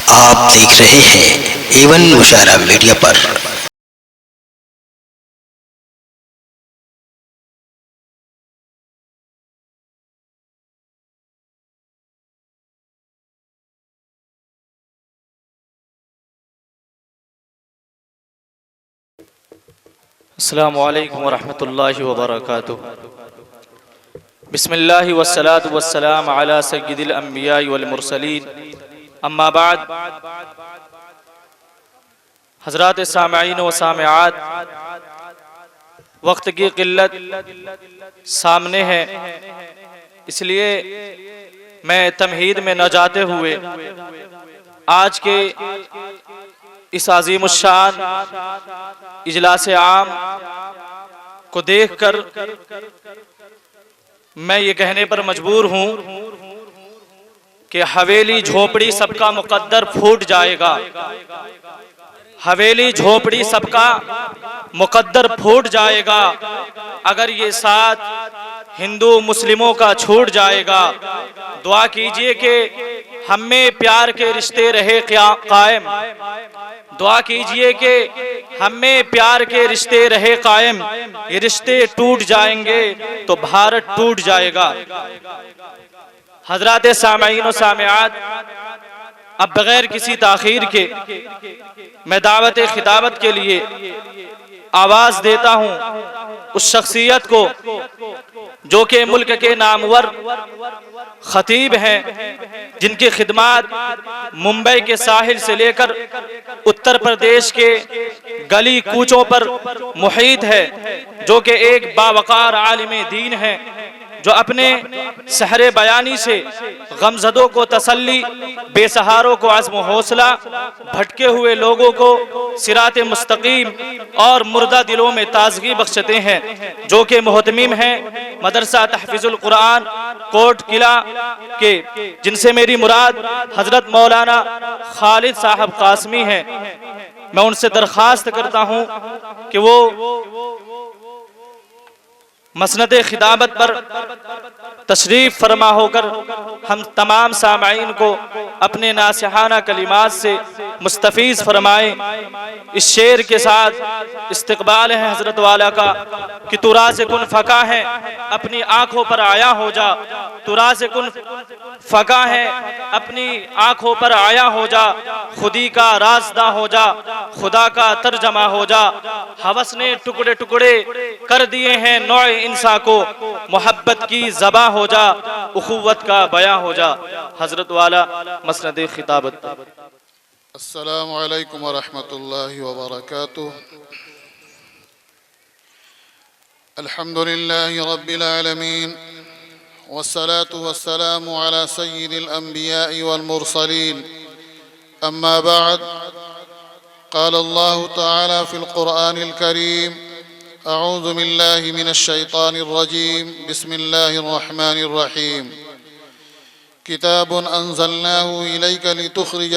آپ دیکھ رہے ہیں ایون مشاعرہ میڈیا پر۔ السلام علیکم ورحمۃ اللہ وبرکاتہ۔ بسم اللہ والصلاة والسلام علی سید الانبیاء والمرسلین، اما بعد۔ حضرات سامعین و سامعات، وقت کی قلت سامنے ہے، اس لیے میں تمہید میں نہ جاتے ہوئے آج کے اس عظیم الشان اجلاس عام کو دیکھ کر میں یہ کہنے پر مجبور ہوں کہ حویلی جھوپڑی سب کا مقدر پھوٹ جائے گا، حویلی جھوپڑی سب کا مقدر پھوٹ جائے گا اگر یہ ساتھ ہندو مسلموں کا چھوٹ جائے گا۔ دعا کیجئے کہ ہم میں پیار کے رشتے رہے قائم، دعا کیجئے کہ ہم میں پیار کے رشتے رہے قائم، یہ رشتے ٹوٹ جائیں گے تو بھارت ٹوٹ جائے گا۔ حضرات سامعین و سامعات، اب بغیر کسی تاخیر کے میں دعوت خطابت کے لیے آواز دیتا ہوں اس شخصیت کو جو کہ ملک کے نامور خطیب ہیں، جن کی خدمات ممبئی کے ساحل سے لے کر اتر پردیش کے گلی کوچوں پر محیط ہے، جو کہ ایک باوقار عالم دین ہے، جو اپنے سحر بیانی سے غمزدوں کو تسلی، بے سہاروں کو عزم و حوصلہ، بھٹکے ہوئے لوگوں کو صراط مستقیم اور مردہ دلوں میں تازگی بخشتے ہیں، جو کہ محتمم ہیں مدرسہ تحفیظ القرآن کوٹ قلعہ کے، جن سے میری مراد حضرت مولانا خالد صاحب قاسمی ہیں۔ میں ان سے درخواست کرتا ہوں کہ وہ مسند خطابت پر تشریف فرما ہو کر ہم تمام سامعین کو اپنے ناصحانہ کلمات سے مستفیض فرمائیں۔ اس شعر کے ساتھ استقبال ہے حضرت والا کا کہ تو راز کن فقا ہے اپنی آنکھوں پر آیا ہو جا، تو راز کن فقا ہے اپنی آنکھوں پر آیا ہو جا، خودی کا رازداں ہو جا، خدا کا ترجمہ ہو جا، ہوس نے ٹکڑے ٹکڑے کر دیے ہیں نوع انسان کو، محبت کی زباں ہو جا، اخوت کا بیاں ہو جا۔ حضرت والا مسند خطابت۔ السلام علیکم ورحمۃ اللہ وبرکاتہ۔ الحمد للہ رب العالمین، والصلاة والسلام على سید الانبیاء والمرسلین، اما بعد، قال اللہ تعالی فی القرآن الکریم، اعوذ باللہ من الشیطان الرجیم، بسم اللہ الرحمن الرحیم۔ کتاب انزلناہ الیک لتخرج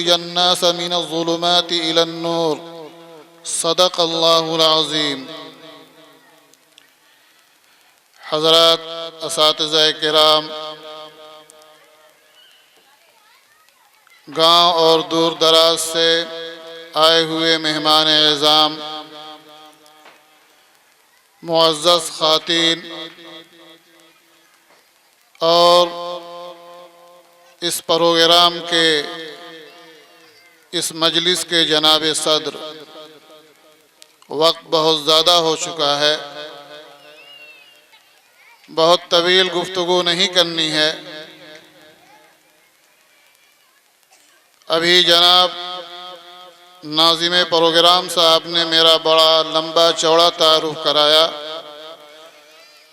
الناس من الظلمات الی النور، صدق اللہ العظیم۔ حضرات اساتذہ کرام، گاؤں اور دور دراز سے آئے ہوئے مہمان اعظام، معزز خواتین اور اس پروگرام کے اس مجلس کے جناب صدر، وقت بہت زیادہ ہو چکا ہے، بہت طویل گفتگو نہیں کرنی ہے۔ ابھی جناب ناظم پروگرام صاحب نے میرا بڑا لمبا چوڑا تعارف کرایا۔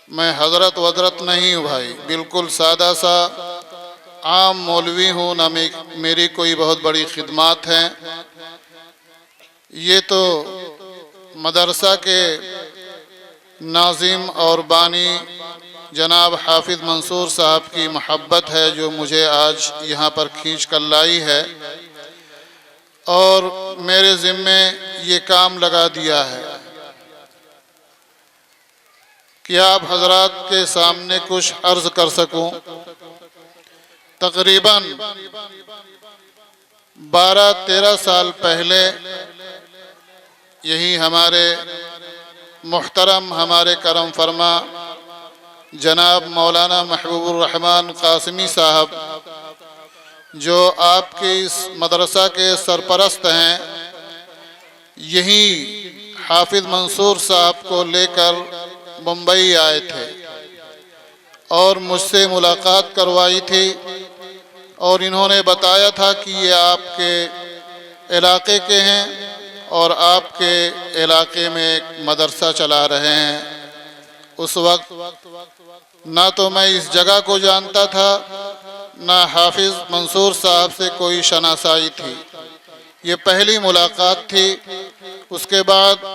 میں حضرت وضرت نہیں ہوں بھائی، بالکل سادہ سا عام مولوی ہوں، نہ میری کوئی بہت بڑی خدمات ہیں۔ یہ تو مدرسہ کے ناظم اور بانی جناب حافظ منصور صاحب کی محبت ہے جو مجھے آج یہاں پر کھینچ کر لائی ہے اور میرے ذمے یہ کام لگا دیا ہے کہ آپ حضرات کے سامنے کچھ عرض کر سکوں۔ تقریباً 12-13 سال پہلے یہی ہمارے محترم، ہمارے کرم فرما جناب مولانا محبوب الرحمن قاسمی صاحب، جو آپ کے اس مدرسہ کے سرپرست ہیں، یہی حافظ منصور صاحب کو لے کر ممبئی آئے تھے اور مجھ سے ملاقات کروائی تھی، اور انہوں نے بتایا تھا کہ یہ آپ کے علاقے کے ہیں اور آپ کے علاقے میں ایک مدرسہ چلا رہے ہیں۔ اس وقت نہ تو میں اس جگہ کو جانتا تھا، نہ حافظ منصور صاحب سے کوئی شناسائی تھی، یہ پہلی ملاقات تھی۔ اس کے بعد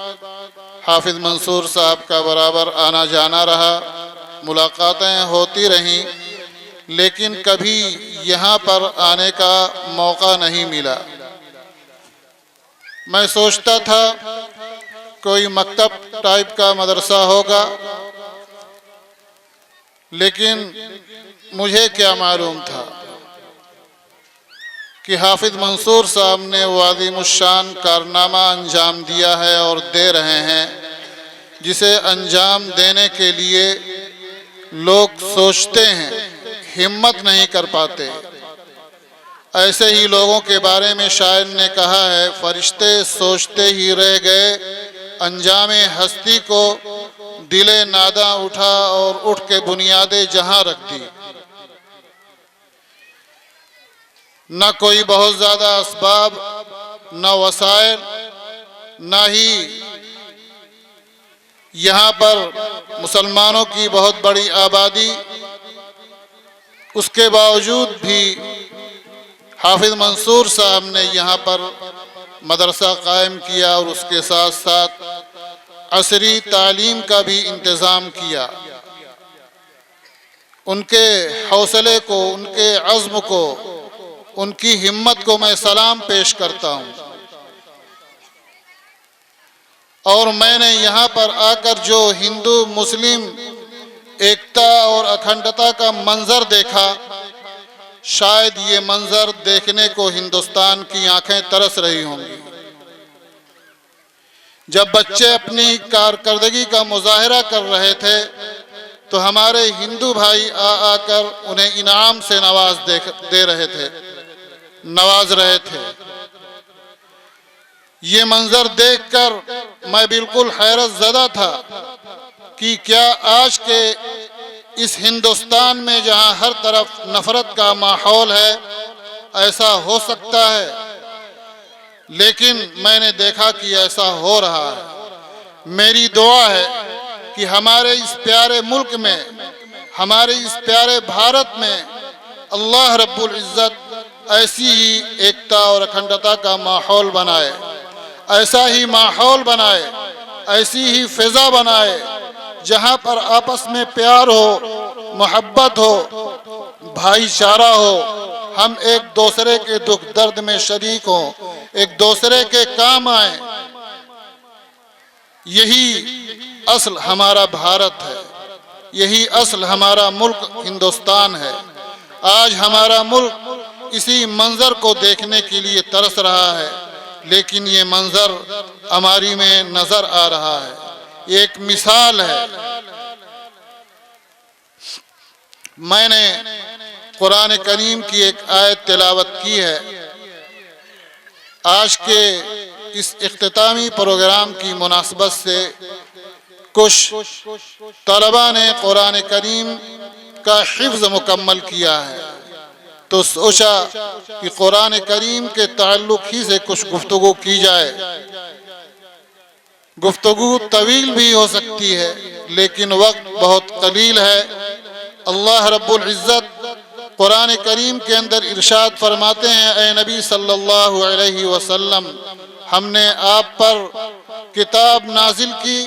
حافظ منصور صاحب کا برابر آنا جانا رہا، ملاقاتیں ہوتی رہیں، لیکن کبھی یہاں پر آنے کا موقع نہیں ملا۔ میں سوچتا تھا کوئی مکتب ٹائپ کا مدرسہ ہوگا، لیکن مجھے کیا معلوم تھا کہ حافظ منصور صاحب نے وہ عظیم الشان کارنامہ انجام دیا ہے اور دے رہے ہیں، جسے انجام دینے کے لیے لوگ سوچتے ہیں، ہمت نہیں کر پاتے۔ ایسے ہی لوگوں کے بارے میں شاعر نے کہا ہے، فرشتے سوچتے ہی رہ گئے، انجام ہستی کو دل ناداں اٹھا اور اٹھ کے بنیاد جہاں رکھ دی۔ نہ کوئی بہت زیادہ اسباب، نہ وسائل، نہ ہی یہاں پر مسلمانوں کی بہت بڑی آبادی، اس کے باوجود بھی حافظ منصور صاحب نے یہاں پر مدرسہ قائم کیا اور اس کے ساتھ ساتھ عصری تعلیم کا بھی انتظام کیا۔ ان کے حوصلے کو، ان کے عزم کو، ان کی ہمت کو میں سلام پیش کرتا ہوں۔ اور میں نے یہاں پر آ کر جو ہندو مسلم ایکتا اور اکھنڈتا کا منظر دیکھا، شاید یہ منظر دیکھنے کو ہندوستان کی آنکھیں ترس رہی ہوں گی۔ جب بچے اپنی کارکردگی کا مظاہرہ کر رہے تھے تو ہمارے ہندو بھائی آ کر انہیں انعام سے نواز رہے تھے۔ یہ منظر دیکھ کر میں بالکل حیرت زدہ تھا کہ کیا آج کے اس ہندوستان میں جہاں ہر طرف نفرت کا ماحول ہے، ایسا ہو سکتا ہے؟ لیکن میں نے دیکھا کہ ایسا ہو رہا ہے۔ میری دعا ہے کہ ہمارے اس پیارے ملک میں، ہمارے اس پیارے بھارت میں اللہ رب العزت ایسی ہی ایکتا اور اکھنڈتا کا ماحول بنائے، ایسا ہی ماحول بنائے، ایسی ہی فضا بنائے جہاں پر آپس میں پیار ہو، محبت ہو، بھائی چارہ ہو، ہم ایک دوسرے کے دکھ درد میں شریک ہوں، ایک دوسرے کے کام آئیں۔ یہی اصل ہمارا بھارت ہے، یہی اصل ہمارا ملک ہندوستان ہے۔ آج ہمارا ملک اسی منظر کو دیکھنے کے لیے ترس رہا ہے، لیکن یہ منظر ہماری میں نظر آ رہا ہے، یہ ایک مثال ہے۔ میں نے قرآن کریم کی ایک آیت تلاوت کی ہے۔ آج کے اس اختتامی پروگرام کی مناسبت سے کچھ طلباء نے قرآن کریم کا حفظ مکمل کیا ہے، تو سوچا کہ قرآن کریم کے تعلق ہی سے کچھ گفتگو کی جائے۔ گفتگو طویل بھی ہو سکتی ہے، لیکن وقت بہت قلیل ہے۔ اللہ رب العزت قرآن کریم کے اندر ارشاد فرماتے ہیں، اے نبی صلی اللہ علیہ وسلم، ہم نے آپ پر کتاب نازل کی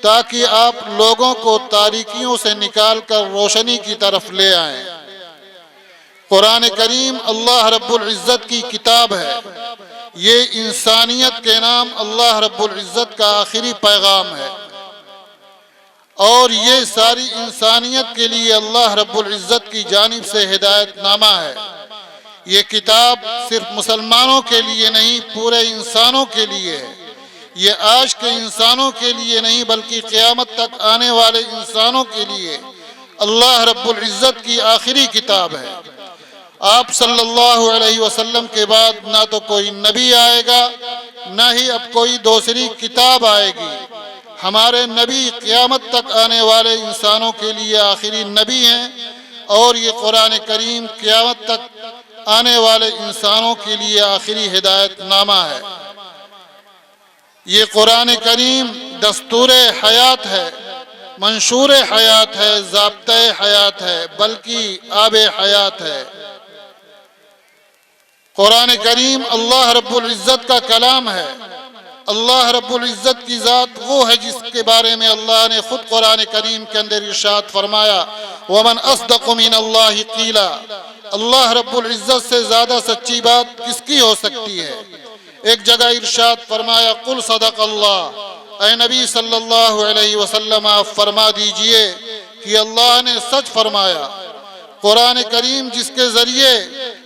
تاکہ آپ لوگوں کو تاریکیوں سے نکال کر روشنی کی طرف لے آئیں۔ قرآن کریم اللہ رب العزت کی کتاب ہے، یہ انسانیت کے نام اللہ رب العزت کا آخری پیغام ہے، اور یہ ساری انسانیت کے لیے اللہ رب العزت کی جانب سے ہدایت نامہ ہے۔ یہ کتاب صرف مسلمانوں کے لیے نہیں، پورے انسانوں کے لیے ہے۔ یہ آج کے انسانوں کے لیے نہیں بلکہ قیامت تک آنے والے انسانوں کے لیے اللہ رب العزت کی آخری کتاب ہے۔ آپ صلی اللہ علیہ وسلم کے بعد نہ تو کوئی نبی آئے گا، نہ ہی اب کوئی دوسری کتاب آئے گی۔ ہمارے نبی قیامت تک آنے والے انسانوں کے لیے آخری نبی ہیں، اور یہ قرآن کریم قیامت تک آنے والے انسانوں کے لیے آخری ہدایت نامہ ہے۔ یہ قرآن کریم دستور حیات ہے، منشور حیات ہے، ضابطۂ حیات ہے، بلکہ آب حیات ہے۔ قرآن کریم اللہ رب العزت کا کلام ہے۔ اللہ رب العزت کی ذات وہ ہے جس کے بارے میں اللہ نے خود قرآن کریم کے اندر ارشاد فرمایا، وَمَنْ أَصْدَقُ مِنَ اللَّهِ قِيلًا۔ اللہ رب العزت سے زیادہ سچی بات کس کی ہو سکتی ہے؟ ایک جگہ ارشاد فرمایا، قُلْ صَدَقَ اللَّهُ۔ اے نبی صلی اللہ علیہ وسلم آپ فرما دیجئے کہ اللہ نے سچ فرمایا۔ قرآن کریم جس کے ذریعے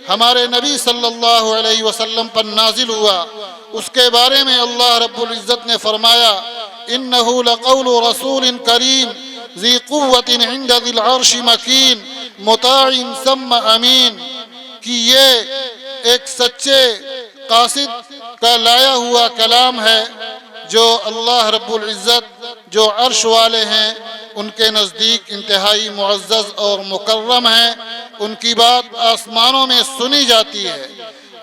ہمارے نبی صلی اللہ علیہ وسلم پر نازل ہوا، اس کے بارے میں اللہ رب العزت نے فرمایا، إِنَّهُ لَقَوْلُ رَسُولٍ كَرِيمٍ ذِي قُوَّةٍ عِنْدَ ذِي الْعَرْشِ مَكِينٍ مُطَاعٍ ثَمَّ أَمِينٍ، کہ یہ ایک سچے قاصد کا لایا ہوا کلام ہے جو اللہ رب العزت جو عرش والے ہیں ان کے نزدیک انتہائی معزز اور مکرم ہیں، ان کی بات آسمانوں میں سنی جاتی ہے۔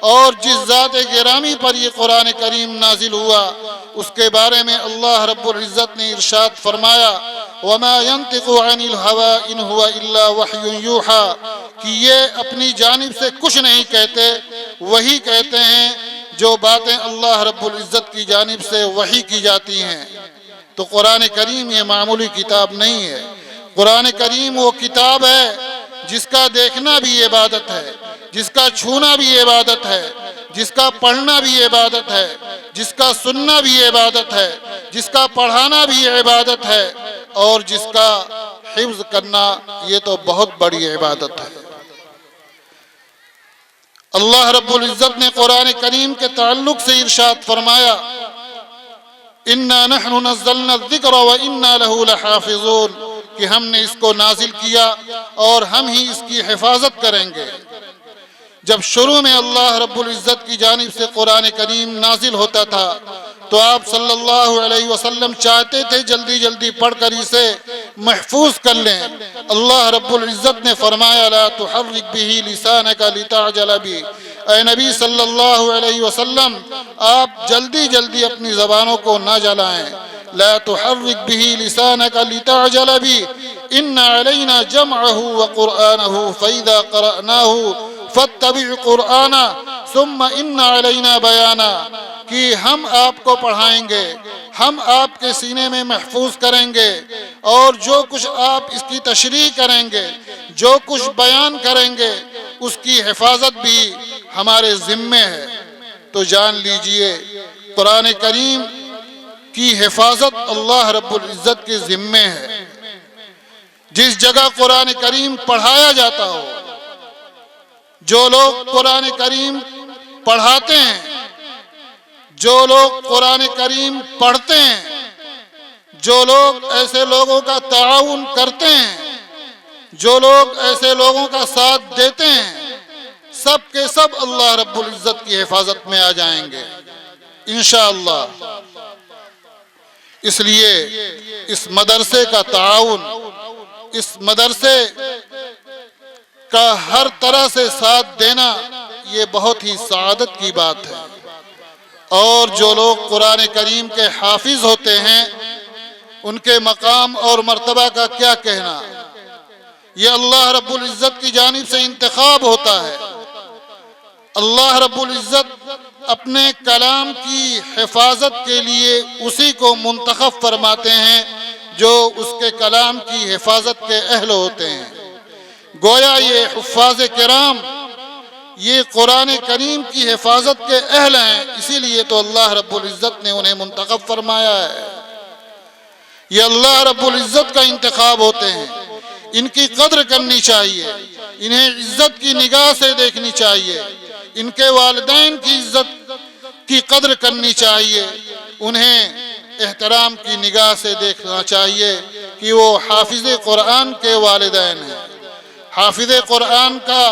اور جس ذات گرامی پر یہ قرآن کریم نازل ہوا اس کے بارے میں اللہ رب العزت نے ارشاد فرمایا، وَمَا يَنطِقُ عَنِ الْهَوَىٰ إِنْ هُوَ إِلَّا وَحْيٌ يُوحَىٰ، کہ یہ اپنی جانب سے کچھ نہیں کہتے، وہی کہتے ہیں جو باتیں اللہ رب العزت کی جانب سے وحی کی جاتی ہیں۔ تو قرآن کریم یہ معمولی کتاب نہیں ہے۔ قرآن کریم وہ کتاب ہے جس کا دیکھنا بھی عبادت ہے، جس کا چھونا بھی عبادت ہے، جس کا پڑھنا بھی عبادت ہے، جس کا سننا بھی عبادت ہے، جس کا پڑھانا بھی عبادت ہے، اور جس کا حفظ کرنا یہ تو بہت بڑی عبادت ہے۔ اللہ رب العزت نے قرآن کریم کے تعلق سے ارشاد فرمایا، اِنَّا نَحْنُ نَزَّلْنَا الذِّكْرَ وَإِنَّا لَهُ لَحَافِظُونَ، کہ ہم نے اس کو نازل کیا اور ہم ہی اس کی حفاظت کریں گے۔ جب شروع میں اللہ رب العزت کی جانب سے قرآن کریم نازل ہوتا تھا تو آپ صلی اللہ علیہ وسلم چاہتے تھے جلدی جلدی پڑھ کر اسے محفوظ کر لیں۔ اللہ رب العزت نے فرمایا، لا تحرک بہ لسانک لتعجل بہ، اے نبی صلی اللہ علیہ وسلم آپ جلدی جلدی اپنی زبانوں کو نہ جلائیں۔ لا تحرک بہ لسانک لتعجل بہ ان علینا جمعہ وقرآنہ فإذا قرأناہ فاتبع قرآنہ ثم ان علینا بیانہ، کہ ہم آپ کو پڑھائیں گے، ہم آپ کے سینے میں محفوظ کریں گے، اور جو کچھ آپ اس کی تشریح کریں گے، جو کچھ بیان کریں گے، اس کی حفاظت بھی ہمارے ذمے ہے۔ تو جان لیجئے قرآن کریم کی حفاظت اللہ رب العزت کے ذمے ہے۔ جس جگہ قرآن کریم پڑھایا جاتا ہو، جو لوگ قرآن کریم پڑھاتے ہیں، جو لوگ قرآن کریم پڑھتے ہیں، جو لوگ ایسے لوگوں کا تعاون کرتے ہیں، جو لوگ ایسے لوگوں کا ساتھ دیتے ہیں، سب کے سب اللہ رب العزت کی حفاظت میں آ جائیں گے انشاءاللہ۔ اس لیے اس مدرسے کا تعاون، اس مدرسے کا ہر طرح سے ساتھ دینا یہ بہت ہی سعادت کی بات ہے۔ اور جو لوگ قرآن کریم کے حافظ ہوتے ہیں ان کے مقام اور مرتبہ کا کیا کہنا، یہ اللہ رب العزت کی جانب سے انتخاب ہوتا ہے۔ اللہ رب العزت اپنے کلام کی حفاظت کے لیے اسی کو منتخب فرماتے ہیں جو اس کے کلام کی حفاظت کے اہل ہوتے ہیں۔ گویا یہ حفاظ کرام یہ قرآن کریم کی حفاظت کے اہل ہیں، اسی لیے تو اللہ رب العزت نے انہیں منتخب فرمایا ہے۔ یہ اللہ رب العزت کا انتخاب ہوتے ہیں۔ ان کی قدر کرنی چاہیے، انہیں عزت کی نگاہ سے دیکھنی چاہیے، ان کے والدین کی عزت کی قدر کرنی چاہیے، انہیں احترام کی نگاہ سے دیکھنا چاہیے کہ وہ حافظ قرآن کے والدین ہیں۔ حافظ قرآن کا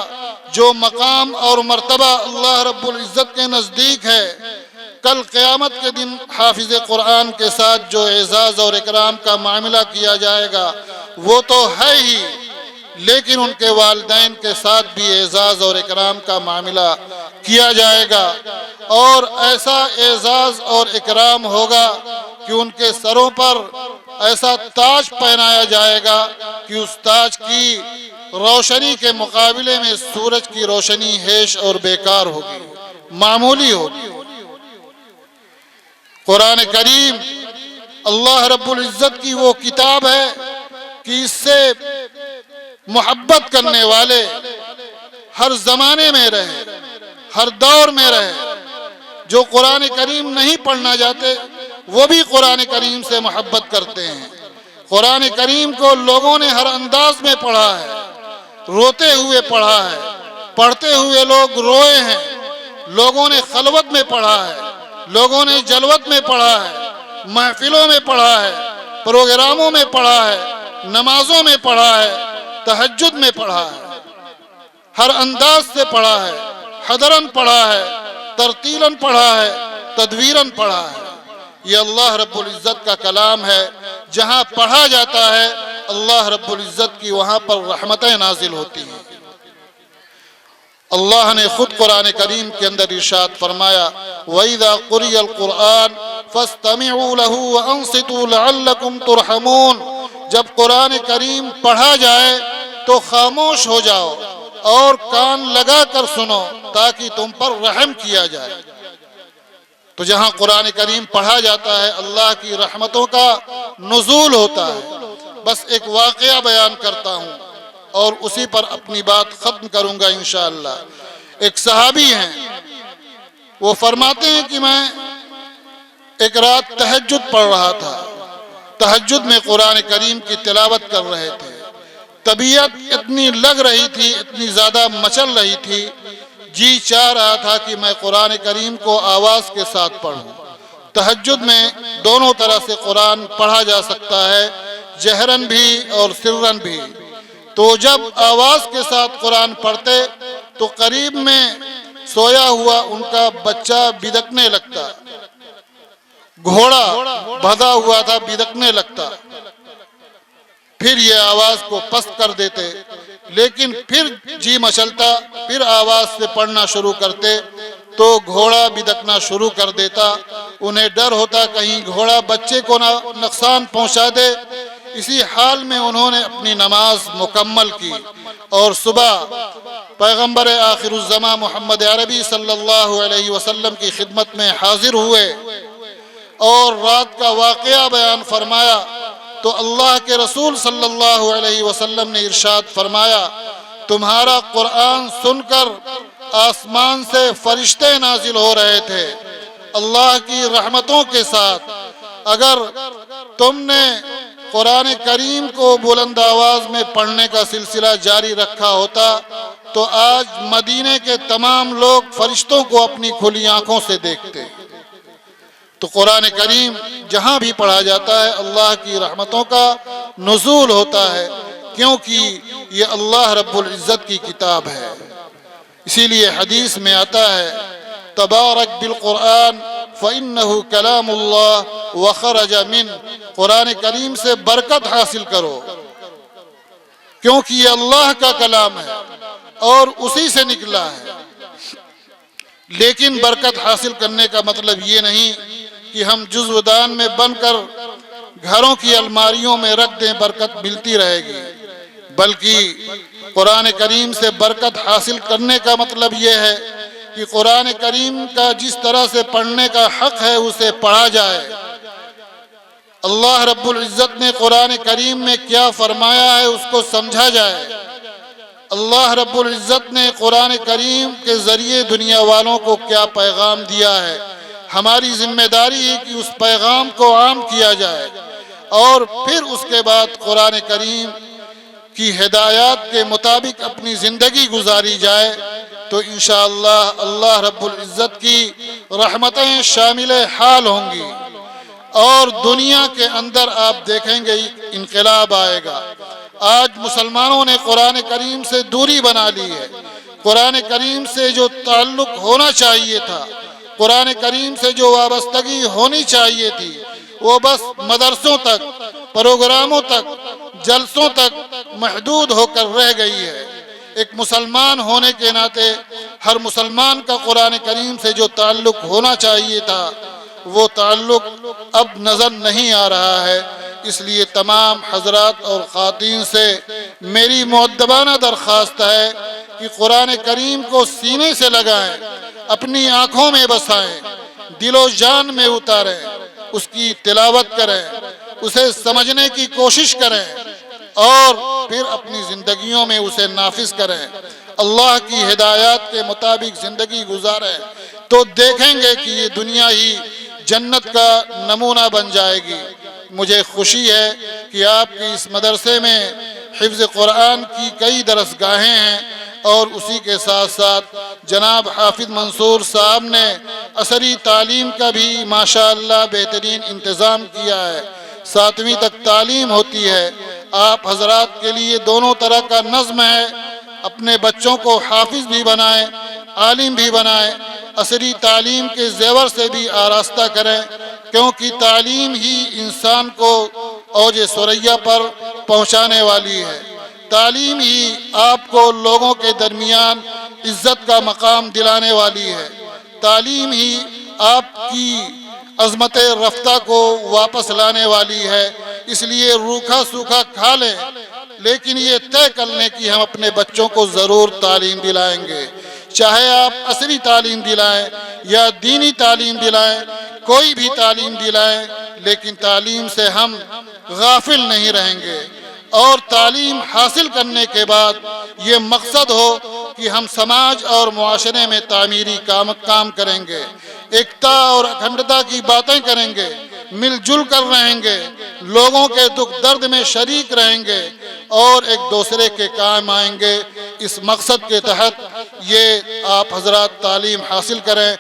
جو مقام اور مرتبہ اللہ رب العزت کے نزدیک ہے، کل قیامت کے دن حافظ قرآن کے ساتھ جو اعزاز اور اکرام کا معاملہ کیا جائے گا وہ تو ہے ہی، لیکن ان کے والدین کے ساتھ بھی اعزاز اور اکرام کا معاملہ کیا جائے گا، اور ایسا اعزاز اور اکرام ہوگا کہ ان کے سروں پر ایسا تاج پہنایا جائے گا کہ اس تاج کی روشنی کے مقابلے میں سورج کی روشنی ہیش اور بیکار ہوگی، معمولی ہوگی۔ قرآن کریم اللہ رب العزت کی وہ کتاب ہے کہ اس سے محبت کرنے والے ہر زمانے میں رہے، ہر دور میں رہے۔ جو قرآن کریم نہیں پڑھنا چاہتے وہ بھی قرآن کریم سے محبت کرتے ہیں۔ قرآن کریم کو لوگوں نے ہر انداز میں پڑھا ہے، روتے ہوئے پڑھا ہے، پڑھتے ہوئے لوگ روئے ہیں، لوگوں نے خلوت میں پڑھا ہے، لوگوں نے جلوت میں پڑھا ہے، محفلوں میں پڑھا ہے، پروگراموں میں پڑھا ہے، نمازوں میں پڑھا ہے، تہجد میں پڑھا ہے، ہر انداز سے پڑھا ہے، حضراً پڑھا ہے، ترتیلاً پڑھا ہے، تدویراً پڑھا ہے۔ یہ اللہ رب العزت کا کلام ہے، جہاں پڑھا جاتا ہے اللہ رب العزت کی وہاں پر رحمتیں نازل ہوتی ہیں۔ اللہ نے خود قرآن کریم کے اندر ارشاد فرمایا وَإِذَا قُرِئَ الْقُرْآنُ فَاسْتَمِعُوا لَهُ وَأَنصِتُوا لَعَلَّكُمْ تُرْحَمُونَ۔ جب قرآن کریم پڑھا جائے تو خاموش ہو جاؤ اور کان لگا کر سنو تاکہ تم پر رحم کیا جائے۔ تو جہاں قرآن کریم پڑھا جاتا ہے اللہ کی رحمتوں کا نزول ہوتا ہے۔ بس ایک واقعہ بیان کرتا ہوں اور اسی پر اپنی بات ختم کروں گا انشاءاللہ۔ ایک صحابی ہیں، وہ فرماتے ہیں کہ میں ایک رات تہجد پڑھ رہا تھا، تہجد میں قرآن کریم کی تلاوت کر رہے تھے، طبیعت اتنی لگ رہی تھی، اتنی زیادہ مچل رہی تھی، جی چاہ رہا تھا کہ میں قرآن کریم کو آواز کے ساتھ پڑھوں۔ تہجد میں دونوں طرح سے قرآن پڑھا جا سکتا ہے، جہراً بھی اور سرراً بھی۔ تو جب آواز کے ساتھ قرآن پڑھتے تو قریب میں سویا ہوا ان کا بچہ بدکنے لگتا، گھوڑا بندھا ہوا تھا بدکنے لگتا، پھر یہ آواز کو پست کر دیتے، لیکن پھر جی مچلتا، پھر آواز سے پڑھنا شروع کرتے تو گھوڑا بدکنا شروع کر دیتا۔ انہیں ڈر ہوتا کہیں گھوڑا بچے کو نہ نقصان پہنچا دے۔ اسی حال میں انہوں نے اپنی نماز مکمل کی اور صبح پیغمبر آخر الزماں محمد عربی صلی اللہ علیہ وسلم کی خدمت میں حاضر ہوئے اور رات کا واقعہ بیان فرمایا تو اللہ کے رسول صلی اللہ علیہ وسلم نے ارشاد فرمایا تمہارا قرآن سن کر آسمان سے فرشتے نازل ہو رہے تھے اللہ کی رحمتوں کے ساتھ۔ اگر تم نے قرآن کریم کو بلند آواز میں پڑھنے کا سلسلہ جاری رکھا ہوتا تو آج مدینے کے تمام لوگ فرشتوں کو اپنی کھلی آنکھوں سے دیکھتے۔ تو قرآن کریم جہاں بھی پڑھا جاتا ہے اللہ کی رحمتوں کا نزول ہوتا ہے، کیونکہ یہ اللہ رب العزت کی کتاب ہے۔ اسی لیے حدیث میں آتا ہے تبارک بالقرآن فإنہ کلام اللہ وخرج من، قرآن کریم سے برکت حاصل کرو کیونکہ یہ اللہ کا کلام ہے اور اسی سے نکلا ہے۔ لیکن برکت حاصل کرنے کا مطلب یہ نہیں کہ ہم جزو دان میں بن کر گھروں کی الماریوں میں رکھ دیں برکت ملتی رہے گی، بلکہ قرآن کریم سے برکت حاصل کرنے کا مطلب یہ ہے کہ قرآن کریم کا جس طرح سے پڑھنے کا حق ہے اسے پڑھا جائے۔ اللہ رب العزت نے قرآن کریم میں کیا فرمایا ہے اس کو سمجھا جائے۔ اللہ رب العزت نے قرآن کریم کے ذریعے دنیا والوں کو کیا پیغام دیا ہے، ہماری ذمہ داری ہے کہ اس پیغام کو عام کیا جائے اور پھر اس کے بعد قرآن کریم کی ہدایات کے مطابق اپنی زندگی گزاری جائے تو انشاءاللہ اللہ رب العزت کی رحمتیں شامل حال ہوں گی، اور دنیا کے اندر آپ دیکھیں گے انقلاب آئے گا۔ آج مسلمانوں نے قرآن کریم سے دوری بنا لی ہے۔ قرآن کریم سے جو تعلق ہونا چاہیے تھا، قرآن کریم سے جو وابستگی ہونی چاہیے تھی، وہ بس مدرسوں تک، پروگراموں تک، جلسوں تک محدود ہو کر رہ گئی ہے۔ ایک مسلمان ہونے کے ناطے ہر مسلمان کا قرآن کریم سے جو تعلق ہونا چاہیے تھا، وہ تعلق اب نظر نہیں آ رہا ہے۔ اس لیے تمام حضرات اور خواتین سے میری مؤدبانہ درخواست ہے کہ قرآن کریم کو سینے سے لگائیں، اپنی آنکھوں میں بسائیں، دل و جان میں اتاریں، اس کی تلاوت کریں، اسے سمجھنے کی کوشش کریں، اور پھر اپنی زندگیوں میں اسے نافذ کریں، اللہ کی ہدایات کے مطابق زندگی گزاریں، تو دیکھیں گے کہ یہ دنیا ہی جنت کا نمونہ بن جائے گی۔ مجھے خوشی ہے کہ آپ کے اس مدرسے میں حفظ قرآن کی کئی درسگاہیں ہیں، اور اسی کے ساتھ ساتھ جناب حافظ منصور صاحب نے عصری تعلیم کا بھی ماشاءاللہ بہترین انتظام کیا ہے۔ 7ویں تک تعلیم ہوتی ہے۔ آپ حضرات کے لیے دونوں طرح کا نظم ہے، اپنے بچوں کو حافظ بھی بنائیں، عالم بھی بنائیں، عصری تعلیم کے زیور سے بھی آراستہ کریں، کیونکہ تعلیم ہی انسان کو اوج ثریا پر پہنچانے والی ہے۔ تعلیم ہی آپ کو لوگوں کے درمیان عزت کا مقام دلانے والی ہے۔ تعلیم ہی آپ کی عظمت رفتہ کو واپس لانے والی ہے۔ اس لیے روکھا سوکھا کھا لیں، لیکن یہ طے کر لیں کہ ہم اپنے بچوں کو ضرور تعلیم دلائیں گے، چاہے آپ عصری تعلیم دلائیں یا دینی تعلیم دلائیں، کوئی بھی تعلیم دلائیں، لیکن تعلیم سے ہم غافل نہیں رہیں گے۔ اور تعلیم حاصل کرنے کے بعد یہ مقصد ہو کہ ہم سماج اور معاشرے میں تعمیری کام کریں گے، ایکتا اور اکھنڈتا کی باتیں کریں گے، مل جل کر رہیں گے، لوگوں کے دکھ درد میں شریک رہیں گے، اور ایک دوسرے کے کام آئیں گے۔ اس مقصد کے تحت یہ آپ حضرات تعلیم حاصل کریں۔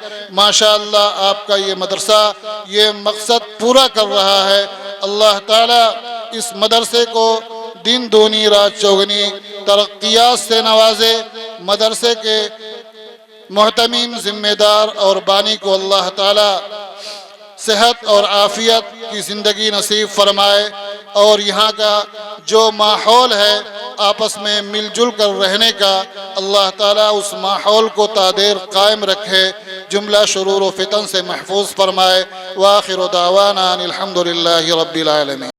ماشاءاللہ آپ کا یہ مدرسہ یہ مقصد پورا کر رہا ہے۔ اللہ تعالیٰ اس مدرسے کو دن دونی رات چوگنی ترقیات سے نوازے۔ مدرسے کے محتمم ذمہ دار اور بانی کو اللہ تعالیٰ صحت اور عافیت کی زندگی نصیب فرمائے، اور یہاں کا جو ماحول ہے آپس میں مل جل کر رہنے کا، اللہ تعالیٰ اس ماحول کو تا دیر قائم رکھے، جملہ شرور و فتن سے محفوظ فرمائے۔ وآخر دعوانا ان الحمد للہ رب العالمین۔